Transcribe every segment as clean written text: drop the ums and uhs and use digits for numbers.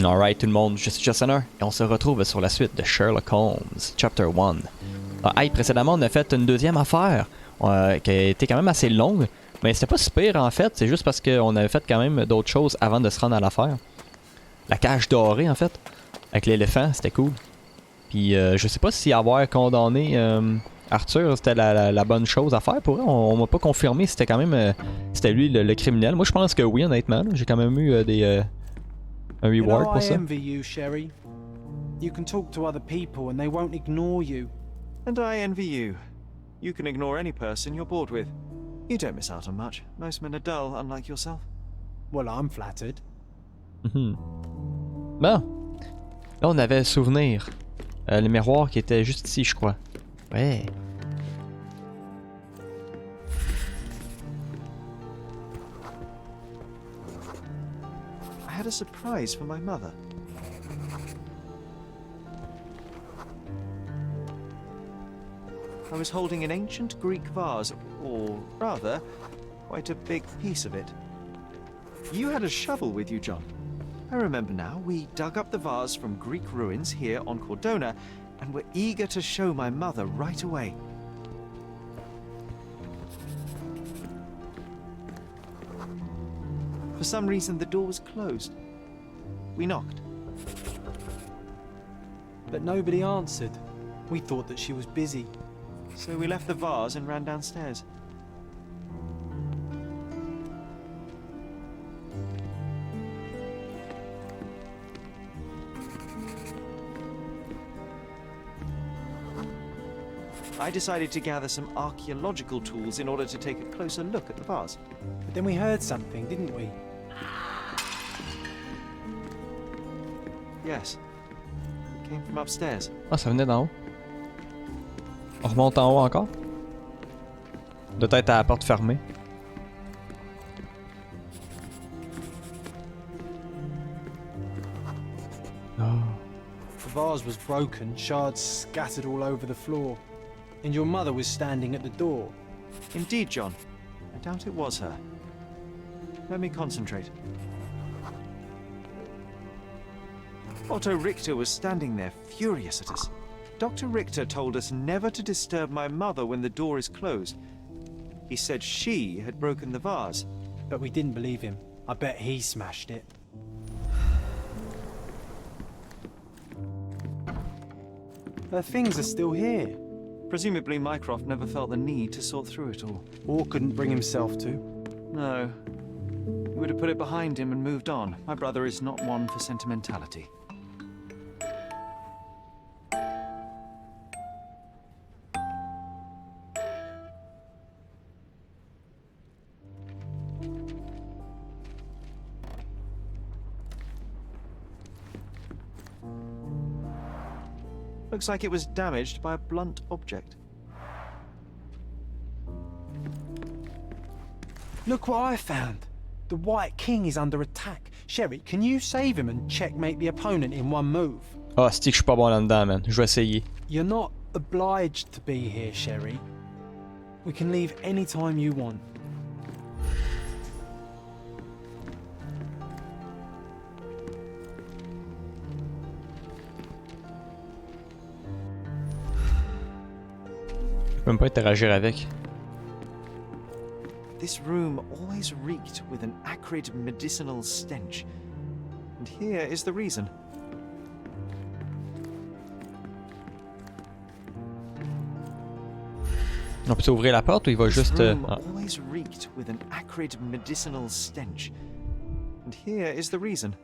Alright tout le monde, je suis Justin et on se retrouve sur la suite de Sherlock Holmes, Chapter 1. Précédemment on a fait une deuxième affaire qui a été quand même assez longue, mais c'était pas si pire en fait, c'est juste parce qu'on avait fait quand même d'autres choses avant de se rendre à l'affaire. La cage dorée en fait, avec l'éléphant, c'était cool. Puis je sais pas si avoir condamné Arthur c'était la bonne chose à faire pour eux, on m'a pas confirmé si c'était quand même c'était lui le criminel. Moi je pense que oui honnêtement, j'ai quand même eu un reward pour ça. I envy you, Sherry. You can talk to other people and they won't ignore you. And I envy you. You can ignore any person you're bored with. You don't miss out on much. Most men are dull, unlike yourself. Well, I'm flattered. Bon. Là, on avait le souvenir. Le miroir qui était juste ici, je crois. Ouais. I had a surprise for my mother. I was holding an ancient Greek vase, or rather, quite a big piece of it. You had a shovel with you, John. I remember now, we dug up the vase from Greek ruins here on Cordona, and were eager to show my mother right away. For some reason, the door was closed. We knocked. But nobody answered. We thought that she was busy. So we left the vase and ran downstairs. I decided to gather some archaeological tools in order to take a closer look at the vase. But then we heard something, didn't we? Yes. It came from upstairs. Ah, ça venait d'en haut. On remonte en haut encore. Doit être à la porte fermée. Oh. The vase was broken, shards scattered all over the floor. And your mother was standing at the door. Indeed, John. I doubt it was her. Let me concentrate. Otto Richter was standing there, furious at us. Dr. Richter told us never to disturb my mother when the door is closed. He said she had broken the vase. But we didn't believe him. I bet he smashed it. Her things are still here. Presumably Mycroft never felt the need to sort through it all. Or couldn't bring himself to. No. He would have put it behind him and moved on. My brother is not one for sentimentality. Looks like it was damaged by a blunt object. Look what I found. The White King is under attack. Sherry, can you save him and checkmate the opponent in one move? Ah, c'est que je suis pas bon là-dedans, man. Je vais essayer. You're not obliged to be here, Sherry. We can leave any time you want. Je peux même pas interagir avec. This room always reeked with an acrid medicinal stench. And here is the reason. On peut ouvrir la porte ou il va juste... This room Ah. always reeked with an acrid medicinal stench. And here is the reason.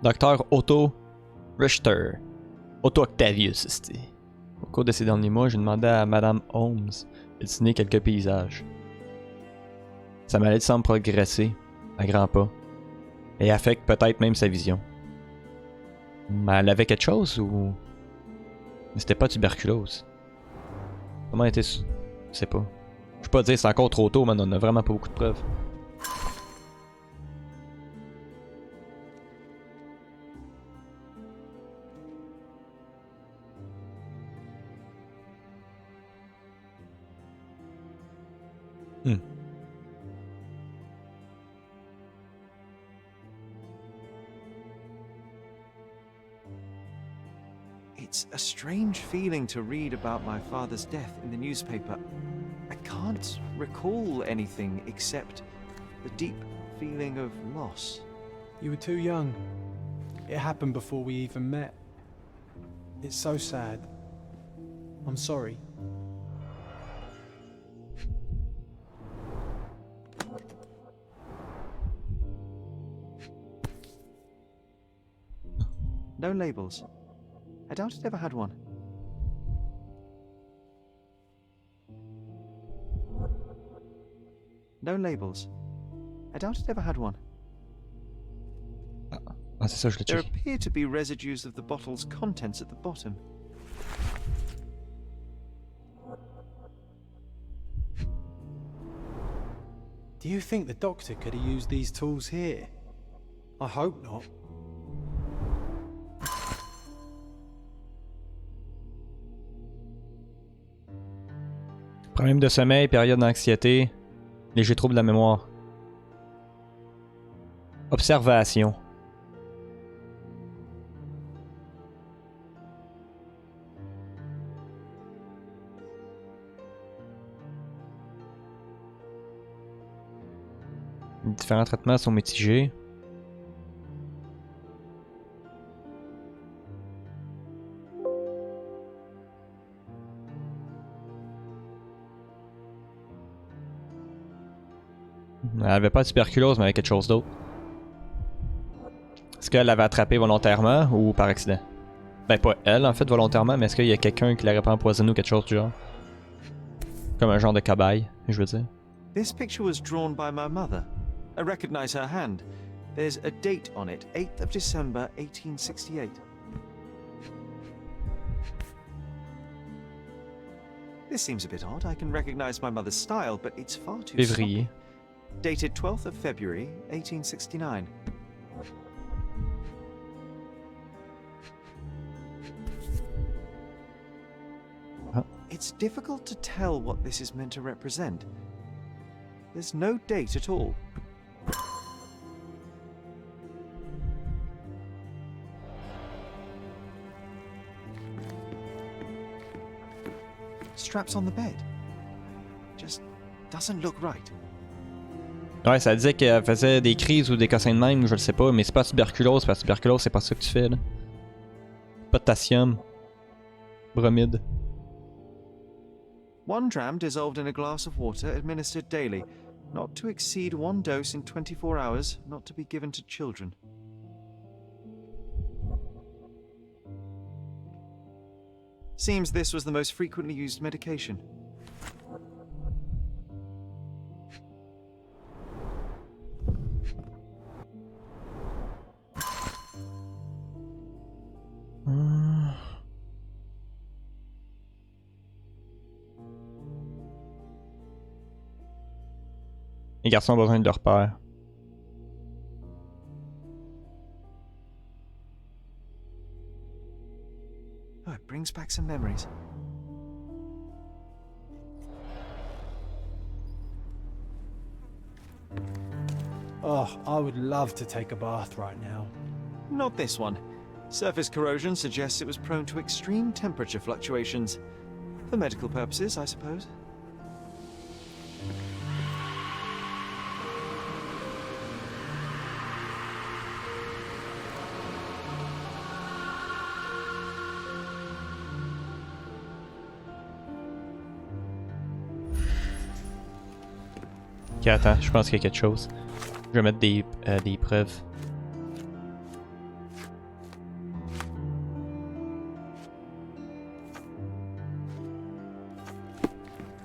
Docteur Otto Richter. Otto Octavius, c'est. Au cours de ces derniers mois, j'ai demandé à Madame Holmes de dessiner quelques paysages. Sa maladie semble progresser à grands pas et affecte peut-être même sa vision. Mais elle avait quelque chose ou... Mais c'était pas tuberculose. Comment était... Je sais pas. Je peux pas dire c'est encore trop tôt, mais on a vraiment pas beaucoup de preuves. It's a strange feeling to read about my father's death in the newspaper. I can't recall anything except the deep feeling of loss. You were too young. It happened before we even met. It's so sad. I'm sorry. No labels. I doubt it ever had one. No labels. I doubt it ever had one. Ah, c'est ça, je l'ai There checké. appear to be residues of the bottle's contents at the bottom. Do you think the doctor could have used these tools here? I hope not. Problème de sommeil, période d'anxiété, léger trouble de la mémoire. Observation. Différents traitements sont mitigés. Elle avait pas de tuberculose, mais elle avait quelque chose d'autre. Est-ce qu'elle l'avait attrapé volontairement ou par accident? Ben, pas elle en fait volontairement, mais est-ce qu'il y a quelqu'un qui l'aurait pas empoisonné ou quelque chose du genre? Comme un genre de cobaye, je veux dire. This picture was drawn by my mother. I recognize her hand. There's a date on it, 8th of December, 1868. This seems a bit odd. I can recognize my mother's style, but it's far too Février. sloppy. Dated 12th of February, 1869. Huh? It's difficult to tell what this is meant to represent. There's no date at all. Straps on the bed. Just doesn't look right. Ouais, ça disait qu'elle faisait des crises ou des cossins de même, je le sais pas, mais c'est pas tuberculose, parce que tuberculose, c'est pas ça que tu fais, là. Potassium. Bromide. 1 dram dissolved in a glass of water, administered daily. Not to exceed 1 dose in 24 hours, not to be given to children. Seems this was the most frequently used medication. Les garçons ont besoin de leur père. Oh, it brings back some memories. Oh, I would love to take a bath right now. Not this one. Surface corrosion suggests it was prone to extreme temperature fluctuations. For medical purposes, I suppose. Ok, attends, je pense qu'il y a quelque chose. Je vais mettre des preuves.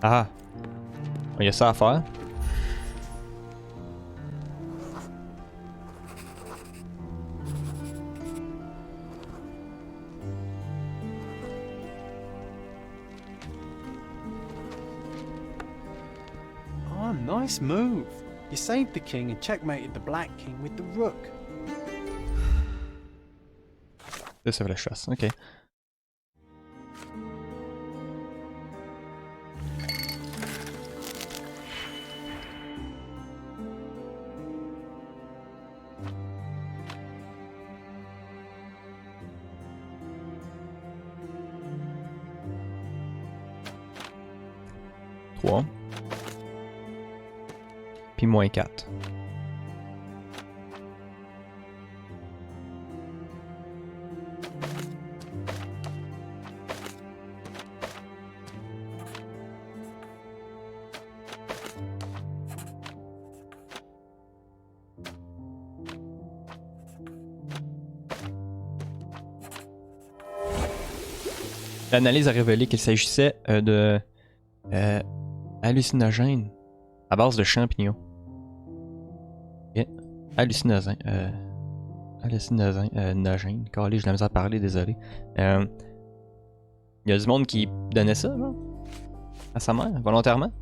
Ah! Il y a ça à faire. Oh, nice move. You saved the king and checkmated the black king with the rook. Ça, c'est la chasse. Ok. -3. Puis -4. L'analyse a révélé qu'il s'agissait de hallucinogènes à base de champignons. Okay. Hallucinogènes. Hallucinogènes. Calé, j'ai de la misère à parler, désolé. Il y a du monde qui donnait ça, genre, à sa mère, volontairement.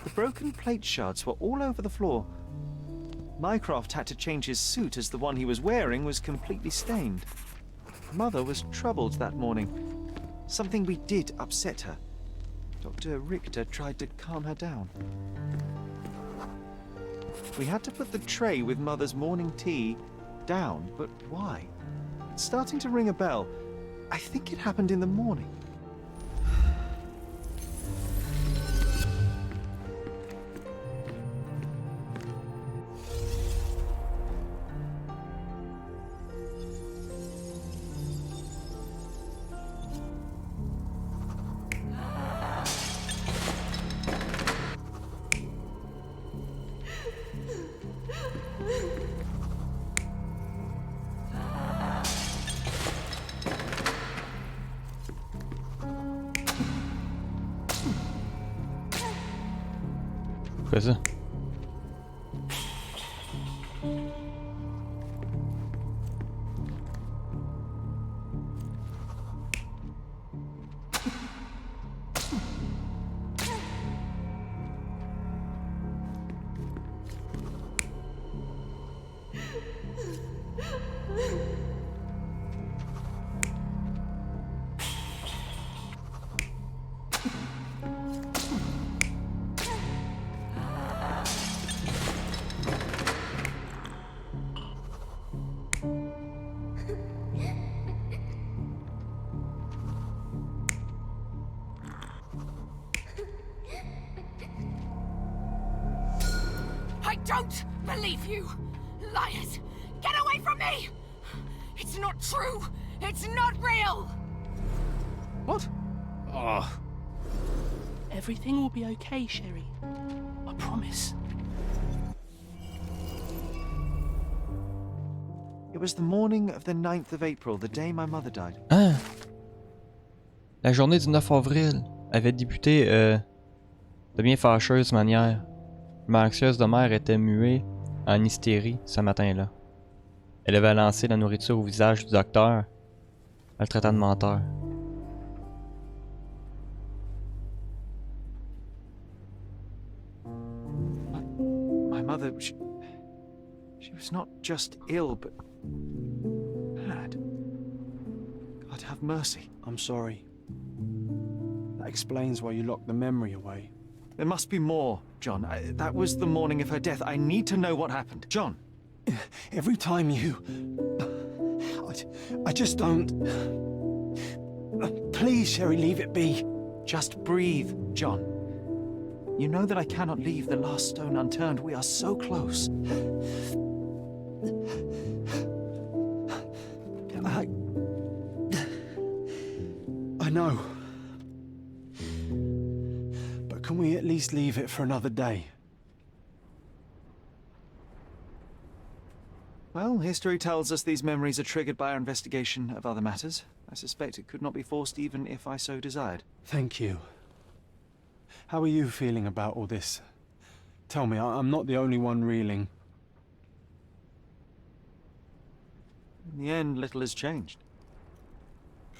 The broken plate shards were all over the floor. Mycroft had to change his suit as the one he was wearing was completely stained. Mother was troubled that morning. Something we did upset her. Dr. Richter tried to calm her down. We had to put the tray with Mother's morning tea down, but why? It's starting to ring a bell. I think it happened in the morning. Quoi ça? I don't believe you! Liars! Get away from me! It's not true! It's not real! What? Oh. Everything will be okay, Sherry. I promise. It was the morning of the 9th of April, the day my mother died. Ah! La journée du 9 avril avait débuté de bien fâcheuse manière. L'anxieuse de mère était muée en hystérie ce matin-là. Elle avait lancé la nourriture au visage du docteur, en le traitant de menteur. My mother, she was not just ill, but mad. God have mercy. I'm sorry. That explains why you locked the memory away. There must be more, John. That was the morning of her death. I need to know what happened. John! Every time you... I just don't... Please, Sherry, leave it be. Just breathe, John. You know that I cannot leave the last stone unturned. We are so close. I know. But can we at least leave it for another day? Well, history tells us these memories are triggered by our investigation of other matters. I suspect it could not be forced even if I so desired. Thank you. How are you feeling about all this? Tell me, I'm not the only one reeling. In the end, little has changed.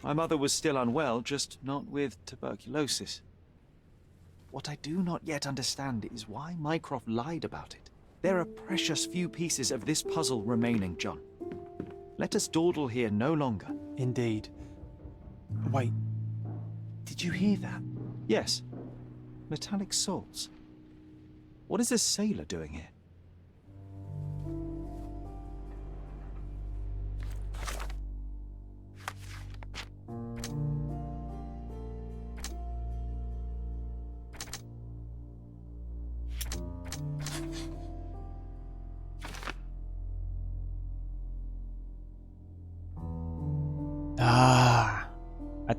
My mother was still unwell, just not with tuberculosis. What I do not yet understand is why Mycroft lied about it. There are precious few pieces of this puzzle remaining, John. Let us dawdle here no longer. Indeed. Wait, did you hear that? Yes. Metallic salts. What is this sailor doing here?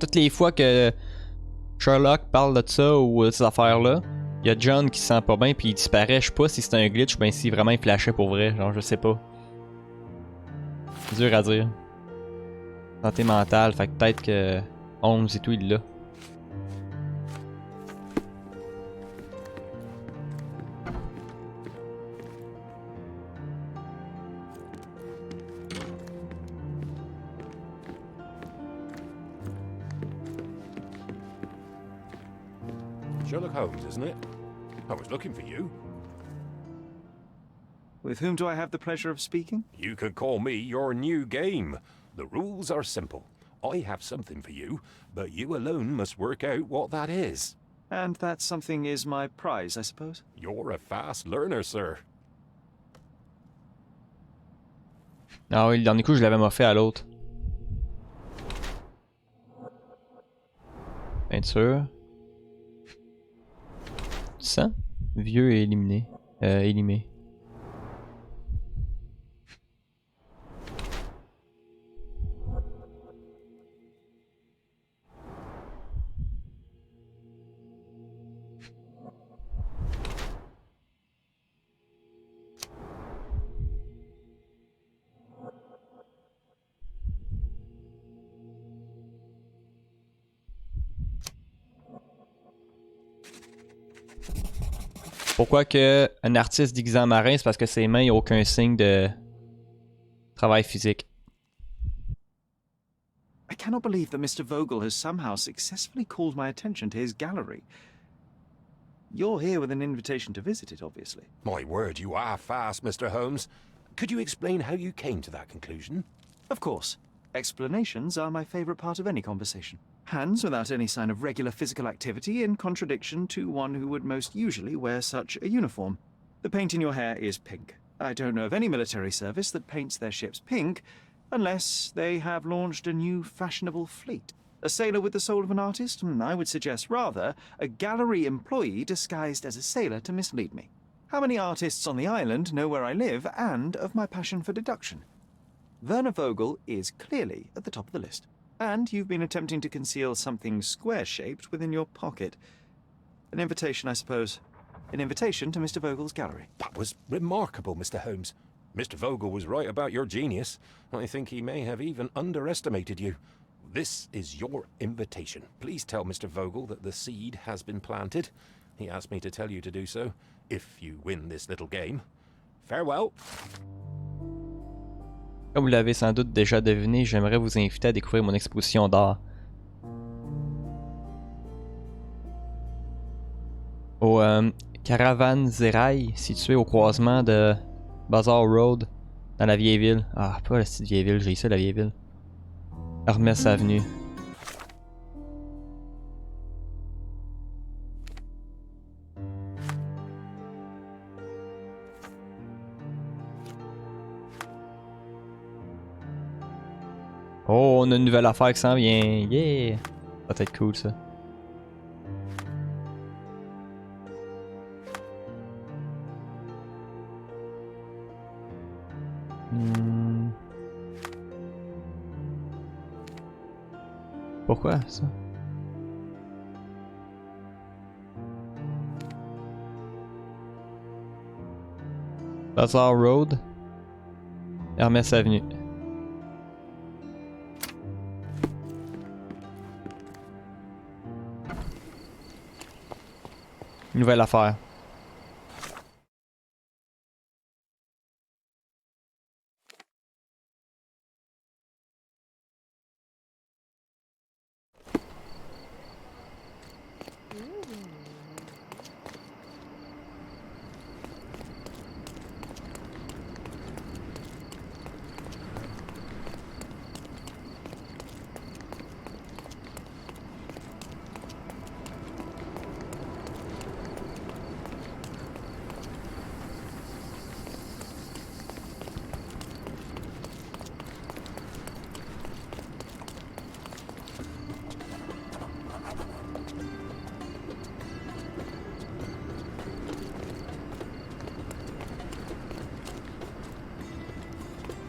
toutes les fois que Sherlock parle de ça ou de ces affaires-là, il y a John qui se sent pas bien puis il disparaît. Je sais pas si c'est un glitch ou ben si vraiment il flashait pour vrai. Genre, je sais pas. C'est dur à dire. Santé mentale, fait que peut-être que Holmes et tout, il l'a. Sherlock Holmes, isn't it? I was looking for you. With whom do I have the pleasure of speaking? You could call me your new game. The rules are simple. I have something for you, but you alone must work out what that is. And that something is my prize, I suppose? You're a fast learner, sir. Ah oui, le dernier coup, je l'avais moffé à l'autre. Peinture. Sang. Vieux et éliminé. Élimé. Pourquoi que un artiste déguisé en marin, c'est parce que ses mains, il n'y a aucun signe de travail physique. I cannot believe that Mr. Vogel has somehow successfully called my attention to his gallery. You're here with an invitation to visit it, obviously. My word, you are fast, Mr. Holmes. Could you explain how you came to that conclusion? Of course. Explanations are my favorite part of any conversation. Hands without any sign of regular physical activity in contradiction to one who would most usually wear such a uniform. The paint in your hair is pink. I don't know of any military service that paints their ships pink unless they have launched a new fashionable fleet. A sailor with the soul of an artist? I would suggest rather a gallery employee disguised as a sailor to mislead me. How many artists on the island know where I live and of my passion for deduction? Werner Vogel is clearly at the top of the list. And you've been attempting to conceal something square-shaped within your pocket. An invitation, I suppose. An invitation to Mr. Vogel's gallery. That was remarkable, Mr. Holmes. Mr. Vogel was right about your genius. I think he may have even underestimated you. This is your invitation. Please tell Mr. Vogel that the seed has been planted. He asked me to tell you to do so, if you win this little game. Farewell. Comme vous l'avez sans doute déjà deviné, j'aimerais vous inviter à découvrir mon exposition d'art. Au Caravansérail, situé au croisement de Bazaar Road, dans la vieille ville. Ah, pas la petite vieille ville, j'ai ça la vieille ville. Hermès Avenue. Oh, on a une nouvelle affaire qui s'en vient. Yeah! Ça va être cool ça. Pourquoi ça? Bazaar Road, Hermès Avenue. Nouvelle affaire.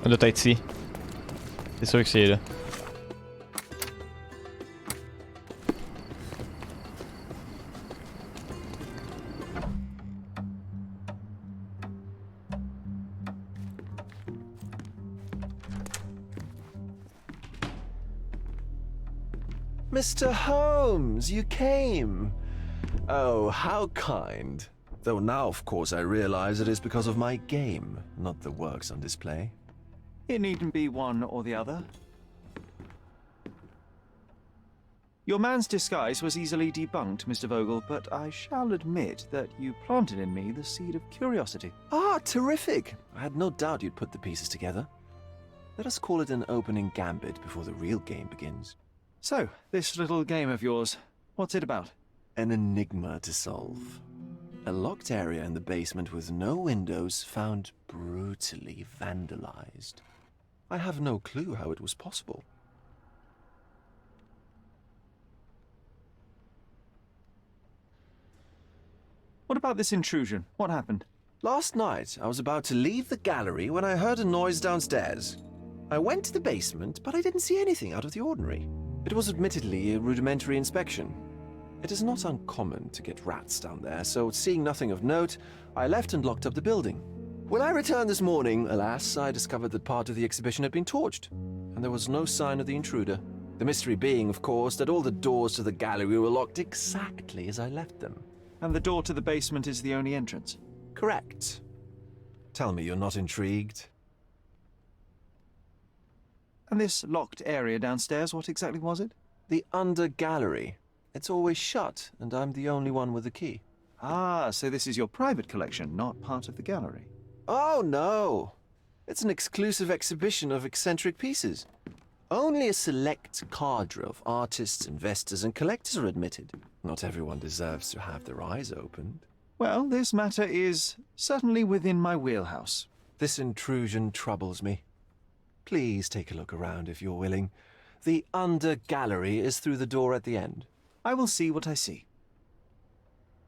On doit être ici. C'est sûr que c'est là. Mr. Holmes, you came. Oh, how kind. Though now, of course, I realize it is because of my game, not the works on display. It needn't be one or the other. Your man's disguise was easily debunked, Mr. Vogel, but I shall admit that you planted in me the seed of curiosity. Ah, terrific! I had no doubt you'd put the pieces together. Let us call it an opening gambit before the real game begins. So, this little game of yours, what's it about? An enigma to solve. A locked area in the basement with no windows found brutally vandalized. I have no clue how it was possible. What about this intrusion? What happened? Last night, I was about to leave the gallery when I heard a noise downstairs. I went to the basement, but I didn't see anything out of the ordinary. It was admittedly a rudimentary inspection. It is not uncommon to get rats down there, so seeing nothing of note, I left and locked up the building. When I returned this morning, alas, I discovered that part of the exhibition had been torched, and there was no sign of the intruder. The mystery being, of course, that all the doors to the gallery were locked exactly as I left them. And the door to the basement is the only entrance? Correct. Tell me you're not intrigued. And this locked area downstairs, what exactly was it? The under gallery. It's always shut, and I'm the only one with the key. Ah, so this is your private collection, not part of the gallery. Oh, no. It's an exclusive exhibition of eccentric pieces. Only a select cadre of artists, investors, and collectors are admitted. Not everyone deserves to have their eyes opened. Well, this matter is certainly within my wheelhouse. This intrusion troubles me. Please take a look around if you're willing. The under gallery is through the door at the end. I will see what I see.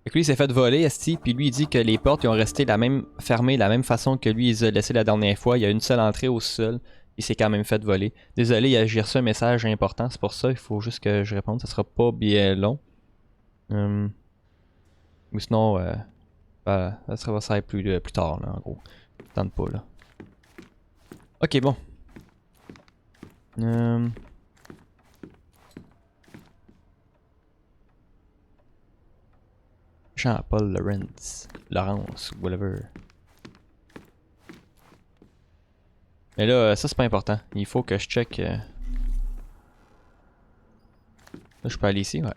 Fait que lui, il s'est fait voler, esti, puis lui, il dit que les portes ils ont resté fermées de la même façon que lui, il les a laissées la dernière fois. Il y a une seule entrée au sol. Il s'est quand même fait voler. Désolé, j'ai reçu un message important, c'est pour ça. Il faut juste que je réponde. Ça sera pas bien long. Ou sinon, ça va être plus tard, là, en gros. Tente pas, là. Ok, bon. Jean-Paul Laurence, whatever. Mais là, ça c'est pas important. Il faut que je check. Là, je peux aller ici, ouais.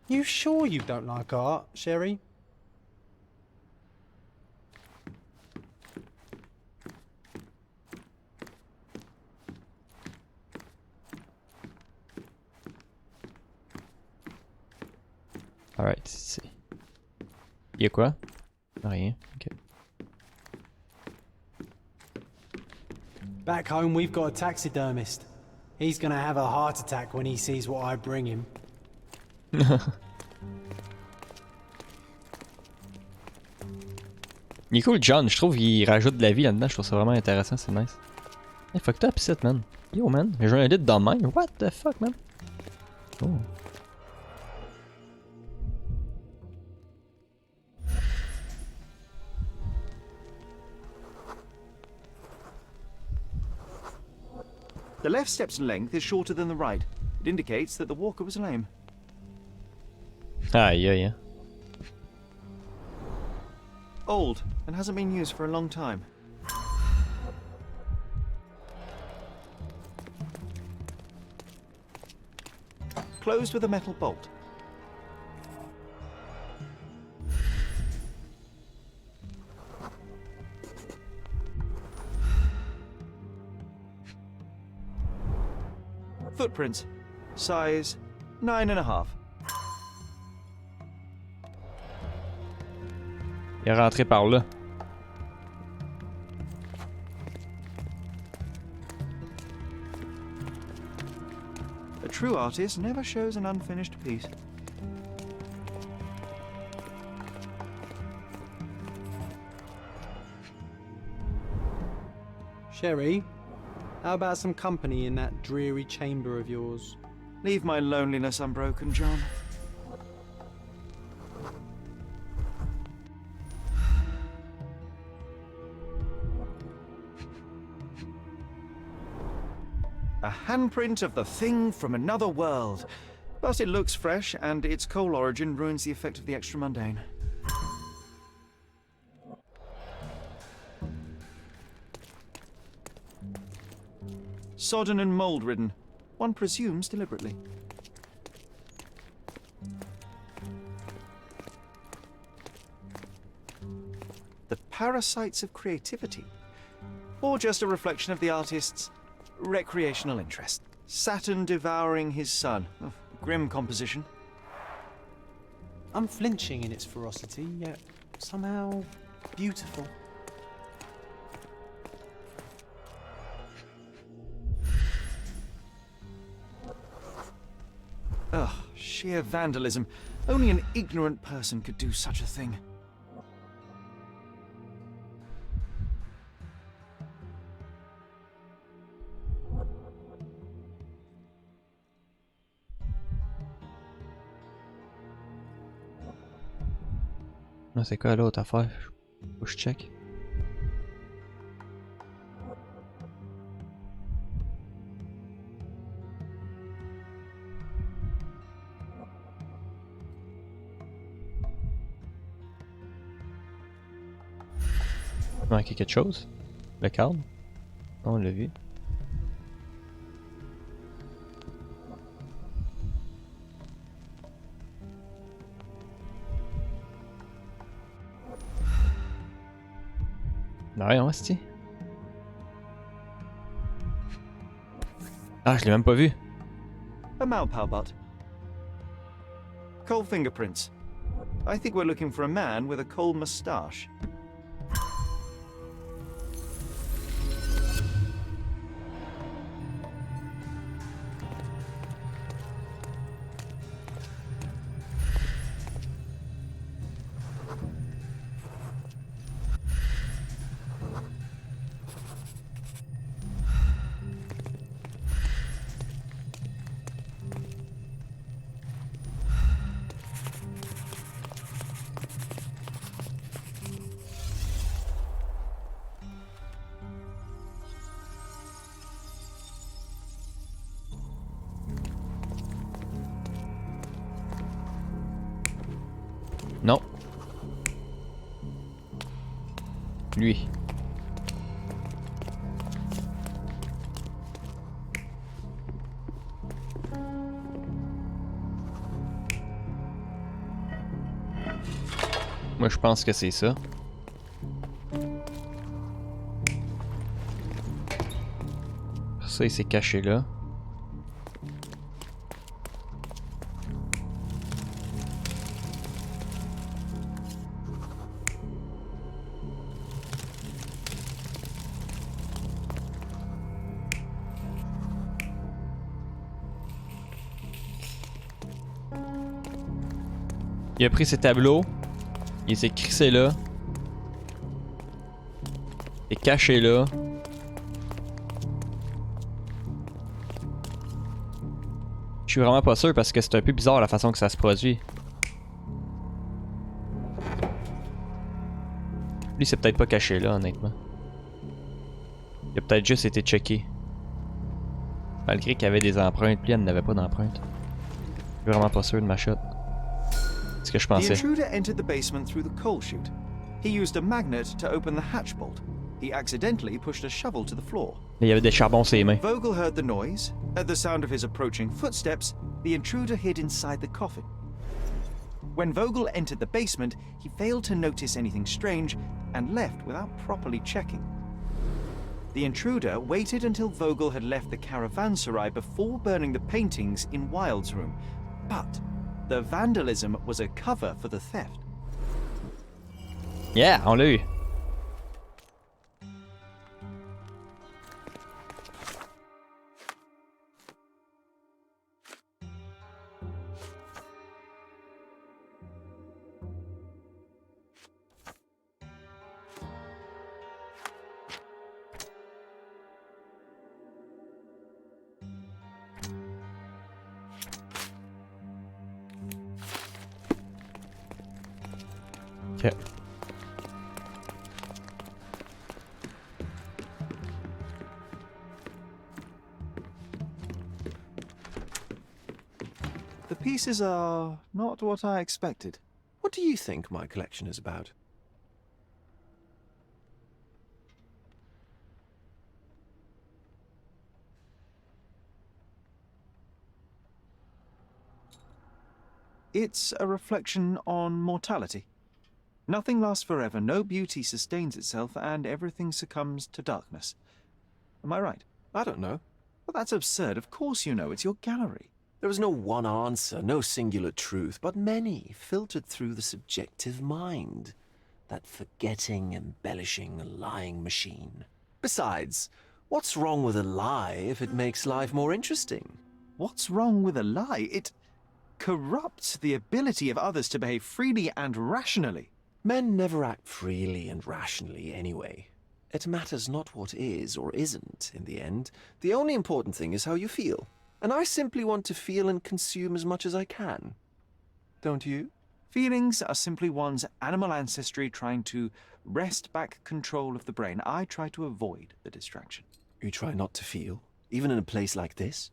You sure you don't like art, Sherry? Alright, c'est... Y'a quoi? Rien, ok. Back home, we've got a taxidermist. He's gonna have a heart attack when he sees what I bring him. Il est cool, John. Je trouve qu'il rajoute de la vie là-dedans. Je trouve ça vraiment intéressant, c'est nice. Hey, fuck up, ici, man. Yo, man. J'ai un lit dans le même. What the fuck, man? Oh. The left step's length is shorter than the right. It indicates that the walker was lame. Aïe, aïe. Old, and hasn't been used for a long time. Closed with a metal bolt. Footprints. Size 9.5. Il est rentré par là. A true artist never shows an unfinished piece. Sherry, how about some company in that dreary chamber of yours? Leave my loneliness unbroken, John. A handprint of the thing from another world. But it looks fresh, and its coal origin ruins the effect of the extra mundane. Sodden and mold-ridden. One presumes deliberately. The parasites of creativity. Or just a reflection of the artist's recreational interest. Saturn devouring his son. Oh, grim composition. Unflinching in its ferocity, yet somehow beautiful. Ugh, sheer vandalism. Only an ignorant person could do such a thing. Non, c'est quoi l'autre affaire? Faut que je check. Il manquait quelque chose? Le cadre? On l'a vu. Ouais, hostie. Ah, je l'ai même pas vu. A Malpalbot. Coal fingerprints. I think we're looking for a man with a coal moustache. Non. Lui. Moi, je pense que c'est ça. Ça, il s'est caché là. Il a pris ses tableaux, il s'est crissé là, il est caché là. Je suis vraiment pas sûr parce que c'est un peu bizarre la façon que ça se produit. Lui c'est peut-être pas caché là honnêtement. Il a peut-être juste été checké. Malgré qu'il y avait des empreintes, puis il n'avait pas d'empreintes. Je suis vraiment pas sûr de ma shot. C'est ce que je The pensais. intruder entered the basement through the coal chute. He used a magnet to open the hatch bolt. He accidentally pushed a shovel to the floor. Il y avait des charbons sur les mains. Vogel heard the noise. At the sound of his approaching footsteps, the intruder hid inside the coffin. When Vogel entered the basement, he failed to notice anything strange and left without properly checking. The intruder waited until Vogel had left the caravanserai before burning the paintings in Wilde's room. But the vandalism was a cover for the theft. Yeah, on l'a eu. Ok. The pieces are not what I expected. What do you think my collection is about? It's a reflection on mortality. Nothing lasts forever, no beauty sustains itself, and everything succumbs to darkness. Am I right? I don't know. Well, that's absurd. Of course you know. It's your gallery. There is no one answer, no singular truth, but many filtered through the subjective mind. That forgetting, embellishing, lying machine. Besides, what's wrong with a lie if it makes life more interesting? What's wrong with a lie? It corrupts the ability of others to behave freely and rationally. Men never act freely and rationally anyway. It matters not what is or isn't in the end. The only important thing is how you feel. And I simply want to feel and consume as much as I can. Don't you? Feelings are simply one's animal ancestry trying to wrest back control of the brain. I try to avoid the distraction. You try not to feel, even in a place like this?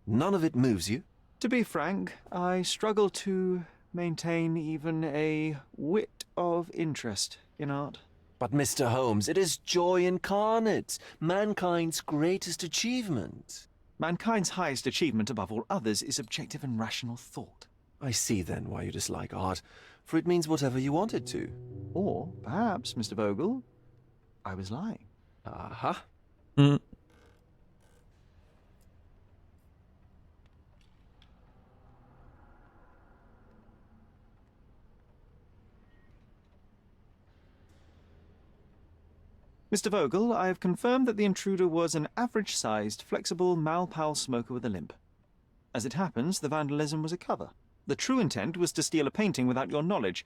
None of it moves you? To be frank, I struggle to maintain even a whit of interest in art. But Mr. Holmes, it is joy incarnate, mankind's greatest achievement. Mankind's highest achievement above all others is objective and rational thought. I see then why you dislike art, for it means whatever you want it to. Or perhaps, Mr. Vogel, I was lying. Aha. Mr. Vogel, I have confirmed that the intruder was an average-sized, flexible Malpal smoker with a limp. As it happens, the vandalism was a cover. The true intent was to steal a painting without your knowledge.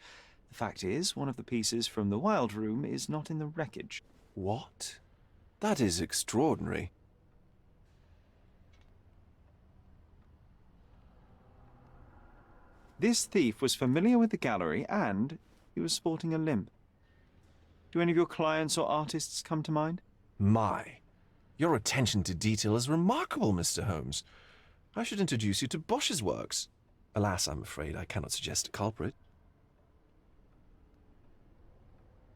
The fact is, one of the pieces from the Wild Room is not in the wreckage. What? That is extraordinary. This thief was familiar with the gallery and he was sporting a limp. Do any of your clients or artists come to mind? My, your attention to detail is remarkable, Mr. Holmes. I should introduce you to Bosch's works. Alas, I'm afraid I cannot suggest a culprit.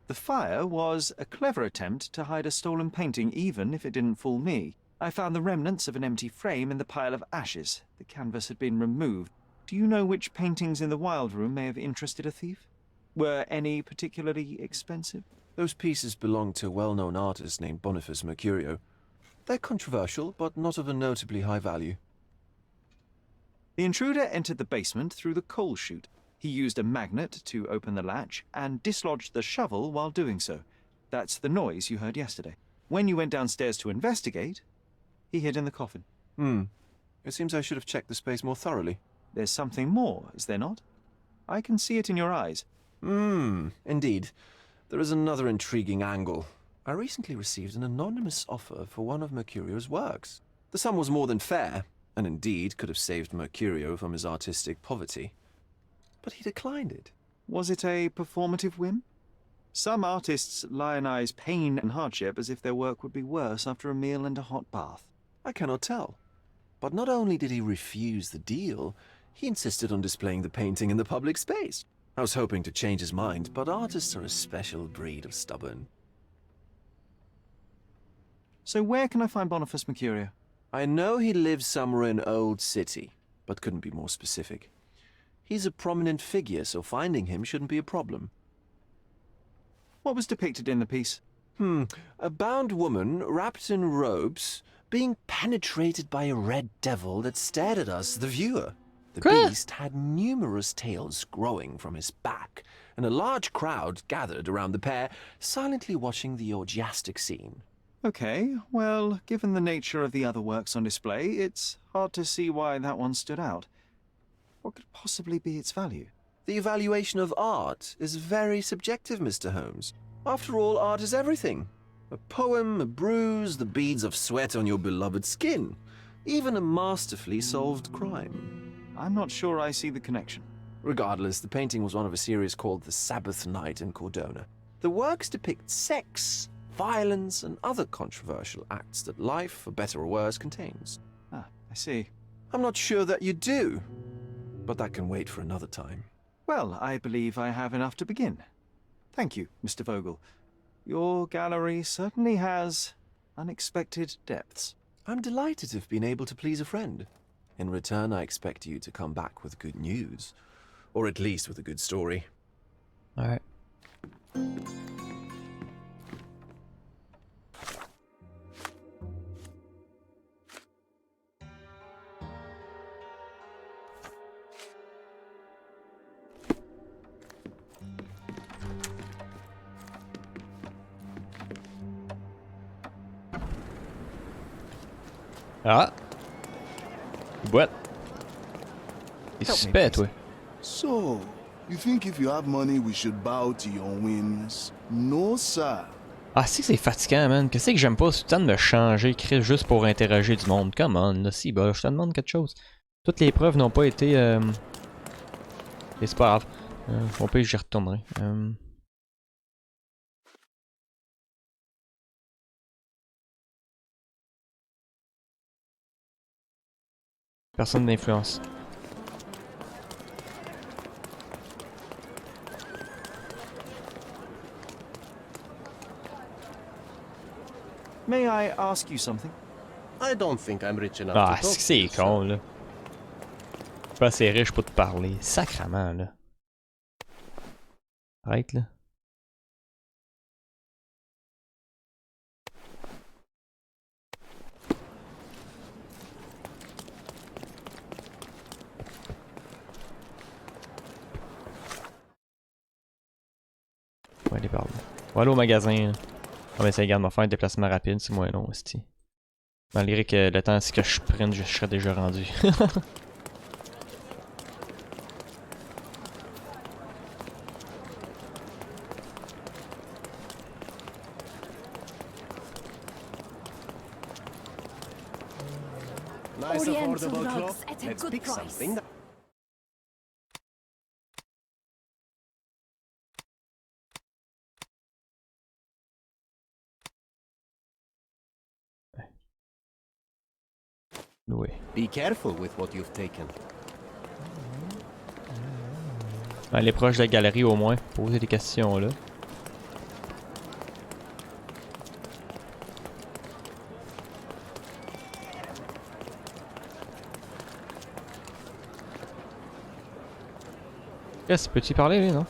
The fire was a clever attempt to hide a stolen painting, even if it didn't fool me. I found the remnants of an empty frame in the pile of ashes. The canvas had been removed. Do you know which paintings in the Wild Room may have interested a thief? Were any particularly expensive? Those pieces belong to a well-known artist named Boniface Mercurio. They're controversial, but not of a notably high value. The intruder entered the basement through the coal chute. He used a magnet to open the latch and dislodged the shovel while doing so. That's the noise you heard yesterday. When you went downstairs to investigate, he hid in the coffin. It seems I should have checked the space more thoroughly. There's something more, is there not? I can see it in your eyes. Indeed. There is another intriguing angle. I recently received an anonymous offer for one of Mercurio's works. The sum was more than fair, and indeed could have saved Mercurio from his artistic poverty. But he declined it. Was it a performative whim? Some artists lionize pain and hardship as if their work would be worse after a meal and a hot bath. I cannot tell. But not only did he refuse the deal, he insisted on displaying the painting in the public space. I was hoping to change his mind, but artists are a special breed of stubborn. So where can I find Boniface Mercurio? I know he lives somewhere in Old City, but couldn't be more specific. He's a prominent figure, so finding him shouldn't be a problem. What was depicted in the piece? A bound woman, wrapped in robes, being penetrated by a red devil that stared at us, the viewer. The beast had numerous tails growing from his back, and a large crowd gathered around the pair, silently watching the orgiastic scene. Okay, well, given the nature of the other works on display, it's hard to see why that one stood out. What could possibly be its value? The evaluation of art is very subjective, Mr. Holmes. After all, art is everything. A poem, a bruise, the beads of sweat on your beloved skin. Even a masterfully solved crime. I'm not sure I see the connection. Regardless, the painting was one of a series called The Sabbath Night in Cordona. The works depict sex, violence, and other controversial acts that life, for better or worse, contains. Ah, I see. I'm not sure that you do. but that can wait for another time. Well, I believe I have enough to begin. Thank you, Mr. Vogel. Your gallery certainly has unexpected depths. I'm delighted to have been able to please a friend. In return, I expect you to come back with good news. Or at least with a good story. Alright. Ah! Boîte! Il Help me, suspect, toi. So, you think if you have money, we should bow to your whims? No, sir. Ah, c'est fatigant, man. Qu'est-ce que j'aime pas? C'est le temps de me changer, Chris, juste pour interroger du monde. Come on, là, si, bah, je te demande quelque chose. Toutes les preuves n'ont pas été. Et c'est pas grave. Au pire, j'y retournerai. Personne d'influence. May I ask you something? I don't think I'm rich enough Ah, to talk c'est to you, con, sir. là. Je suis pas assez riche pour te parler. Sacrement, là. Arrête, là. On va aller par là. On va aller au magasin. On va essayer de me faire un déplacement rapide, c'est moins long aussi. Malgré que le temps, c'est que je prenne, je serais déjà rendu. Nice Oriental affordable rugs cloth. at a Let's good pick price. something that... Oui. Be careful with what you've taken. Aller proche de la galerie au moins, poser des questions là. Qu'est-ce peux-tu parler lui, non?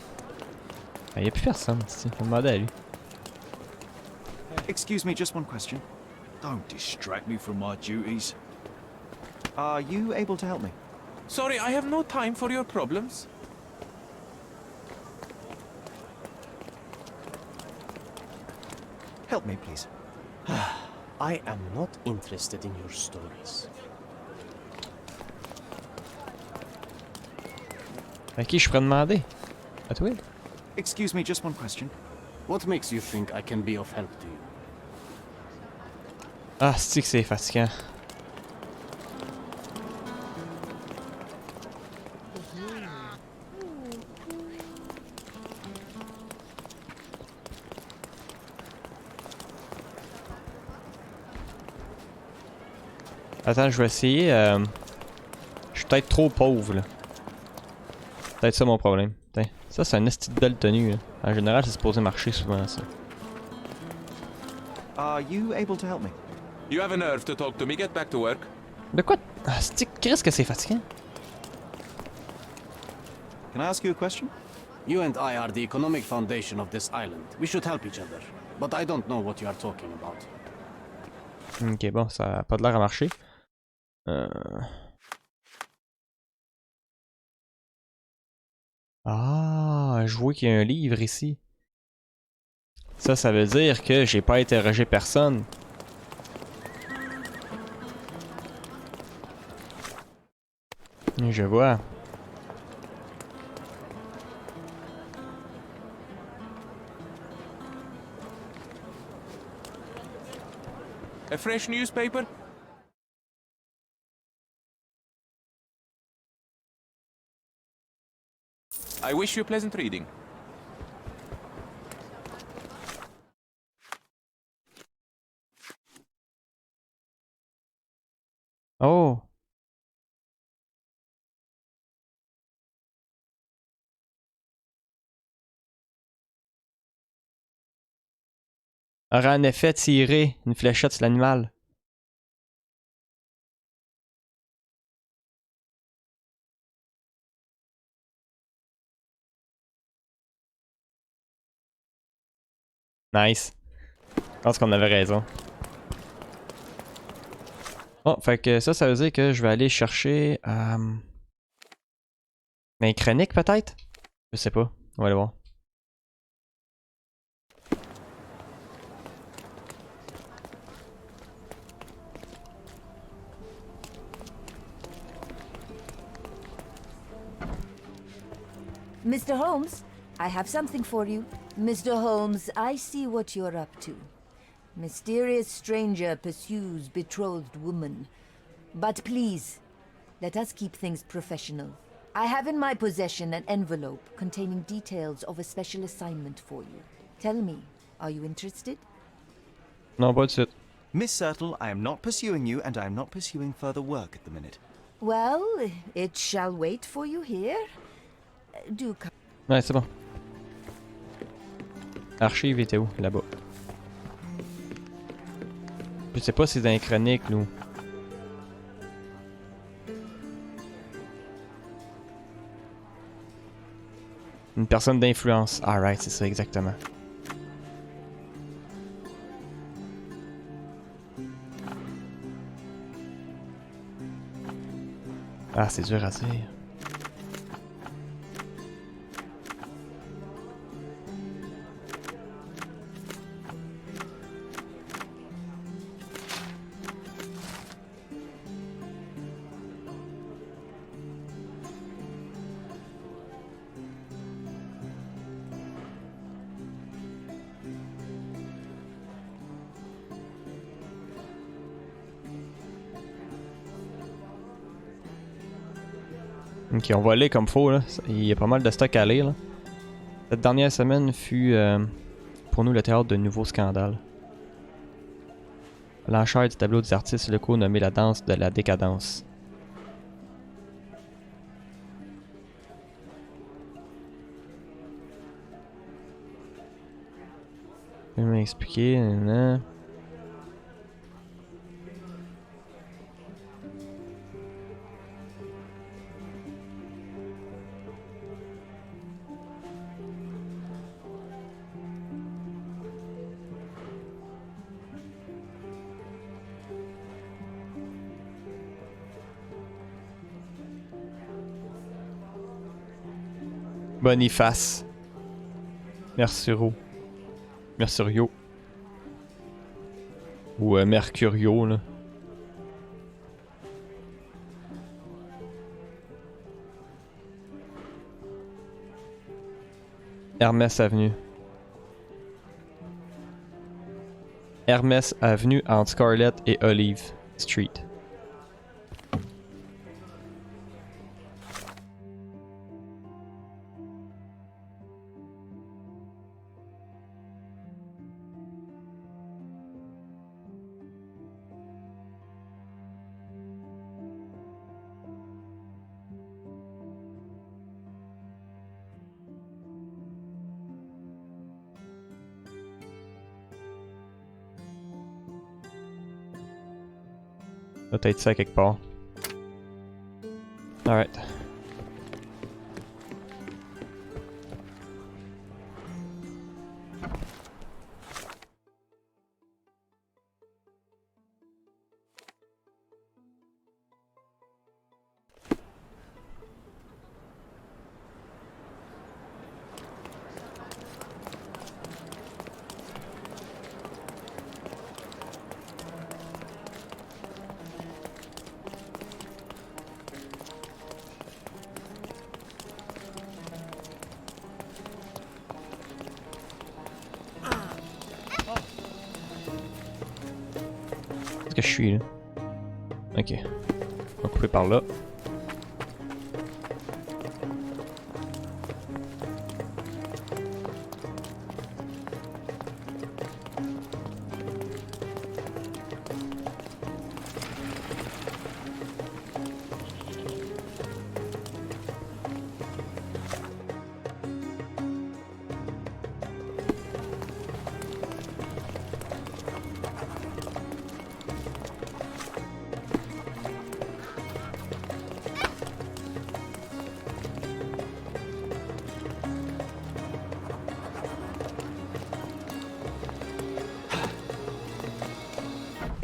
Il n'y a plus personne ici, faut demander à lui. Excuse me, just one question. Don't distract me from my duties. Are you able to help me? Sorry, I have no time for your problems. Help me, please. I am not interested in your stories. À qui je pourrais demander? À toi? Excuse me, just one question. What makes you think I can be of help to you? Ah, c'est que c'est fatigant. Attends, je vais essayer. Je suis peut-être trop pauvre là. Peut-être ça mon problème. Putain, ça c'est un esti de belle tenue. Là. En général, c'est supposé marcher souvent ça. Are you able to help me? You have a nerve to talk to me. Get back to work. De quoi? Ah, qu'est-ce que c'est fatigant? Can I ask you a question? You and I are the economic foundation of this island. We should help each other. But I don't know what you are talking about. Ok, bon, ça a pas de l'air à marcher. Ah, je vois qu'il y a un livre ici. Ça veut dire que j'ai pas interrogé personne. Je vois. A fresh newspaper? I wish you pleasant reading. Oh. Aura en effet tiré une fléchette sur l'animal. Nice. Je pense qu'on avait raison. Bon, fait que ça veut dire que je vais aller chercher... une chronique peut-être? Je sais pas. On va aller voir. Mr. Holmes, I have something for you. Mr. Holmes, I see what you're up to. Mysterious stranger pursues betrothed woman. But please, let us keep things professional. I have in my possession an envelope containing details of a special assignment for you. Tell me, are you interested? Non, pas de suite. Miss Sertle, I am not pursuing you, and I am not pursuing further work at the minute. Well, it shall wait for you here. Do come. Ouais, c'est bon. Archive était où? Là-bas. Je sais pas si c'est dans les chroniques, nous. Une personne d'influence. Alright, c'est ça exactement. Ah, c'est dur à dire. Ok, on va aller comme faut là. Il y a pas mal de stock à lire là. Cette dernière semaine fut pour nous le théâtre de nouveaux scandales. L'enchère du tableau des artistes locaux nommé la danse de la décadence. Je vais m'expliquer. Boniface. Mercurio. Mercurio. Ou Mercurio, là. Hermès Avenue. Hermès Avenue entre Scarlett et Olive Street. Peut-être ça quelque part. Alright. Que je suis là. Ok. On va couper par là.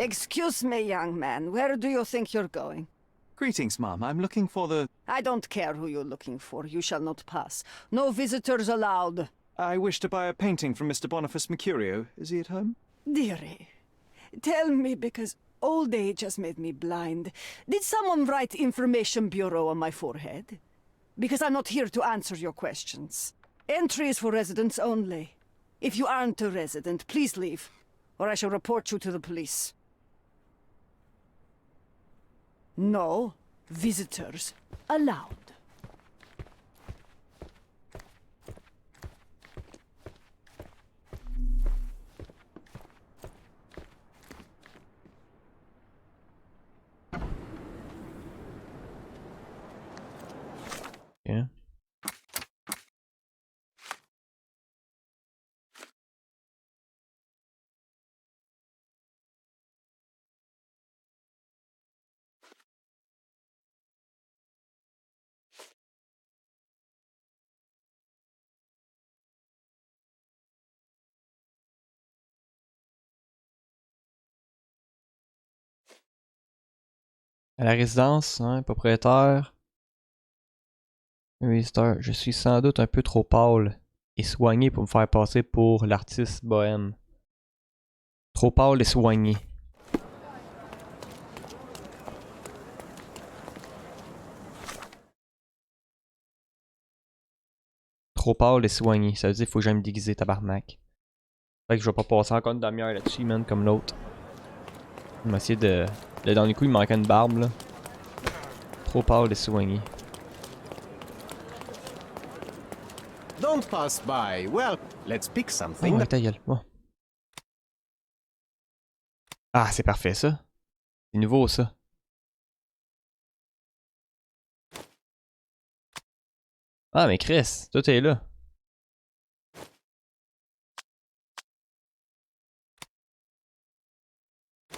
Excuse me, young man. Where do you think you're going? Greetings, ma'am. I'm looking for the... I don't care who you're looking for. You shall not pass. No visitors allowed. I wish to buy a painting from Mr. Boniface Mercurio. Is he at home? Dearie, tell me, because old age has made me blind. Did someone write Information Bureau on my forehead? Because I'm not here to answer your questions. Entry is for residents only. If you aren't a resident, please leave, or I shall report you to the police. No visitors allowed. Yeah. À la résidence, hein, propriétaire. Visiteur, je suis sans doute un peu trop pâle et soigné pour me faire passer pour l'artiste bohème. Trop pâle et soigné. Trop pâle et soigné, ça veut dire qu'il faut que j'aille me déguiser, tabarnak. Fait que je vais pas passer encore une demi-heure là-dessus, man, comme l'autre. Je vais essayer de... Le dernier coup, il me manquait une barbe, là. Trop pâle et soigné. Don't pass by. Well, let's pick something. Oh, ta gueule. Oh. Ah, c'est parfait, ça. C'est nouveau, ça. Ah, mais Chris, tout est là.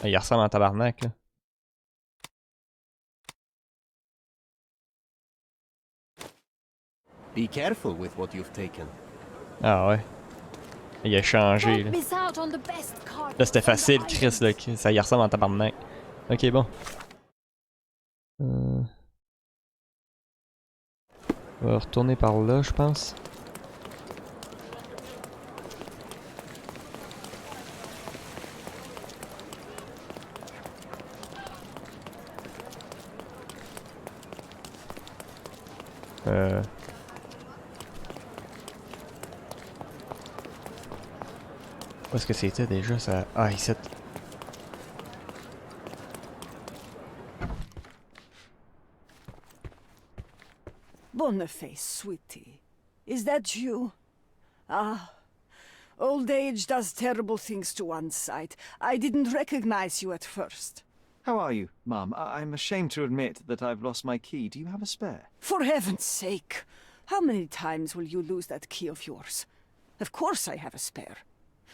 Ah, il ressemble en tabarnak, là. Be careful with what you've taken. Ah ouais. Il a changé, là. Là, c'était facile, Chris, là. Ça y ressemble en tabarnak. Ok, bon. On va retourner par là, je pense. Où est-ce que c'était déjà ça? Ah, ici. Boniface, sweetie. Is that you? Ah. Old age does terrible things to one's sight. I didn't recognize you at first. How are you, ma'am? I'm ashamed to admit that I've lost my key. Do you have a spare? For heaven's sake! How many times will you lose that key of yours? Of course I have a spare.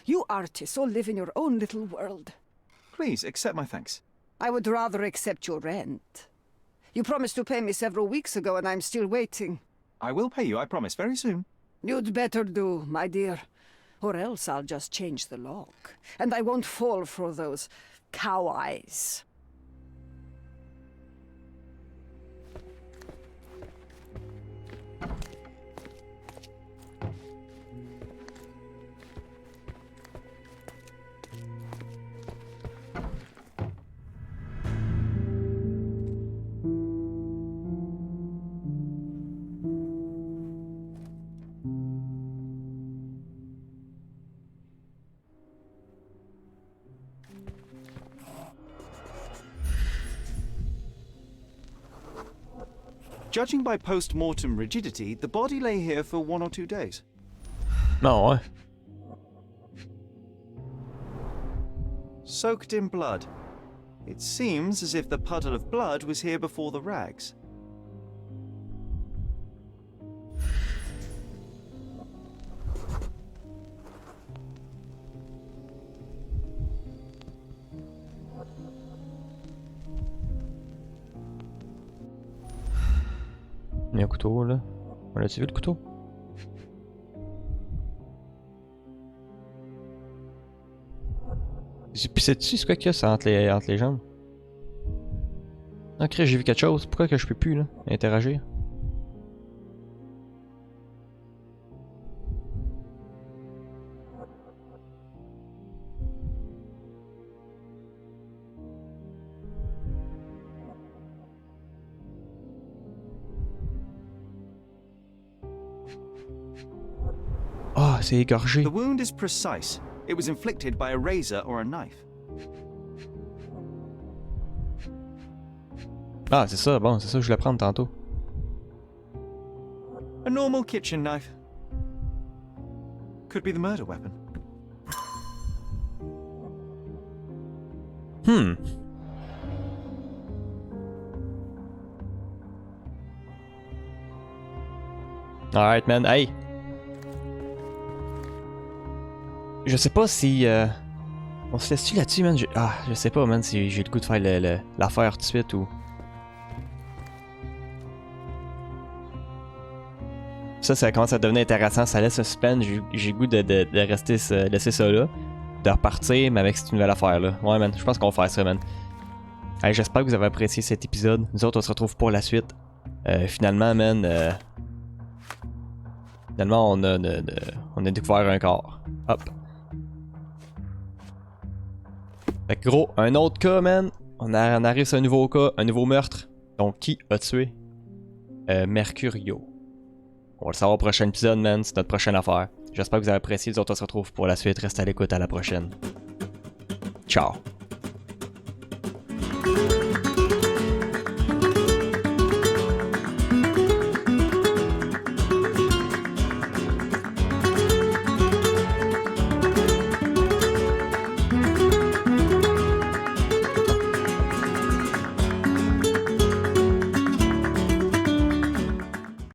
You artists all live in your own little world. Please, accept my thanks. I would rather accept your rent. You promised to pay me several weeks ago and I'm still waiting. I will pay you, I promise, very soon. You'd better do, my dear. Or else I'll just change the lock. And I won't fall for those cow eyes. Judging by post-mortem rigidity, the body lay here for 1 or 2 days. Non, ouais. Soaked in blood. It seems as if the puddle of blood was here before the rags. Il y a un couteau là. On a-tu vu le couteau? Puis sais-tu c'est quoi qu'il y a ça entre les jambes? Ok, j'ai vu quelque chose. Pourquoi que je peux plus là interagir? Ah, c'est égorgé. The wound is precise. It was inflicted by a razor or a knife. Ah, c'est ça, bon, c'est ça que je voulais prendre tantôt. A normal kitchen knife. Could be the murder weapon. Alright, man. Hey! Je sais pas si... On se laisse-tu là-dessus, man? Je sais pas, man, si j'ai le goût de faire l'affaire tout de suite ou... Ça commence à devenir intéressant, ça laisse un suspense, j'ai le goût de rester laisser ça là, de repartir, mais avec cette nouvelle affaire là. Ouais, man, je pense qu'on va faire ça, man. Hey, j'espère que vous avez apprécié cet épisode. Nous autres, on se retrouve pour la suite. Finalement, man, finalement, on a découvert un corps. Hop. Fait que gros, un autre cas, man. On arrive sur un nouveau cas, un nouveau meurtre. Donc, qui a tué Mercurio? On va le savoir au prochain épisode, man. C'est notre prochaine affaire. J'espère que vous avez apprécié. Les autres, on se retrouve pour la suite. Restez à l'écoute. À la prochaine. Ciao.